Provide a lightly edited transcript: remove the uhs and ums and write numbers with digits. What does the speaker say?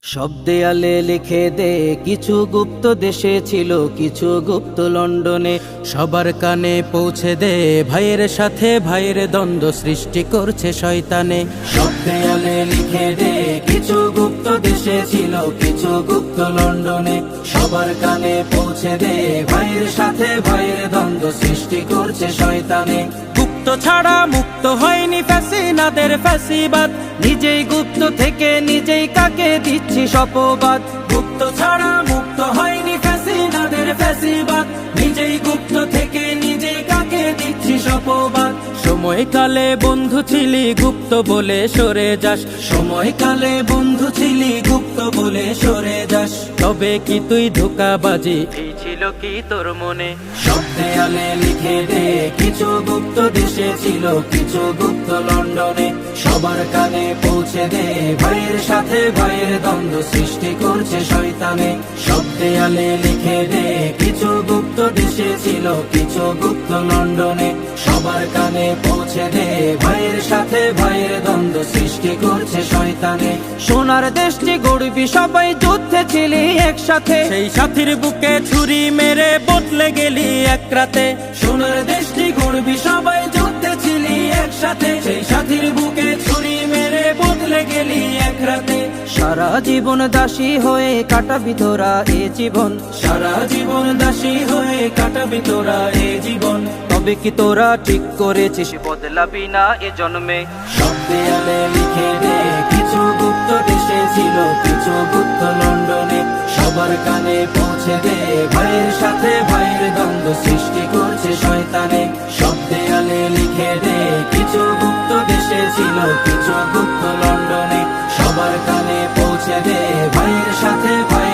সব দেয়ালে লিখে দে, কিছু গুপ্ত দেশে ছিল, কিছু গুপ্ত লন্ডনে। সবার কানে পৌঁছে দে, ভাইয়ের সাথে ভাইয়ের দ্বন্দ্ব সৃষ্টি করছে শয়তানে। সব দেয়ালে লিখে দে, কিছু গুপ্ত দেশে ছিল, কিছু গুপ্ত লন্ডনে। সবার কানে পৌঁছে দে, ভাইয়ের সাথে ভাইয়ের দ্বন্দ্ব সৃষ্টি করছে শয়তানে। গুপ্ত ছাড়া মুক্ত হয়নি ফ্যাসিনাদের ফ্যাসিবাদ, নিজেই গুপ্ত থেকে নিজেই কাকে দিচ্ছি শপবাদ। গুপ্ত ছাড়া মুক্ত হয়নি ফ্যাসিনাদের ফ্যাসিবাদ, নিজেই গুপ্ত থেকে নিজেই কাকে দিচ্ছি শপবাদ। সময়কালে বন্ধু ছিলি, গুপ্ত বলে সরে যাস। সময়কালে বন্ধু ছিলি, গুপ্ত বলে সরে যাস। তবে কি তুই ধোঁকাবাজি, এই ছিল কি তোর মনে? সব দেয়ালে লিখে দে, কিছু গুপ্ত দেশে ছিল, কিছু গুপ্ত লন্ডনে। সবার কানে পৌঁছে দে, ভাইয়ের সাথে ভাইয়ের দ্বন্দ্ব সৃষ্টি করছে শয়তানে। সব দেয়ালে লিখে দে, কিছু গুপ্ত দেশে ছিল, কিছু গুপ্ত লন্ডনে। সবার কানে পৌঁছে দে, ভাইয়ের সাথে ভাইয়ের দ্বন্দ্ব সৃষ্টি করছে শয়তানে। সোনার দেশটি গড়বি, সবাই যুদ্ধে ছিলি একসাথে, সেই সাথীর বুকে ছুরি মেরে বদলে গেলি এক রাতে। সোনার দেশটি গড়বি, সবাই যুদ্ধে ছিলি একসাথে, সেই সাথীর বুকে ছুরি মেরে বদলে গেলি এক রাতে। সারা জীবন দাসী হয়ে কাটাবি তোরা এ জীবন, সারা জীবন দাসী হয়ে কাটাবি তোরা এ জীবন। তবে কি তোরা ঠিক করেছিস, বদলাবি না এ জন্মে? সব দেয়ালে লিখে দে, কিছু গুপ্ত দেশে ছিল, কিছু গুপ্ত লন্ডনে। সবার কানে পৌঁছে দে, ভাইয়ের সাথে ভাইয়ের দ্বন্দ্ব সৃষ্টি করছে শয়তানে। সব দেয়ালে লিখে দে, কিছু গুপ্ত দেশে ছিল, কিছু গুপ্ত লন্ডনে। সবার কানে পৌঁছে দে, ভাইয়ের সাথে ভাই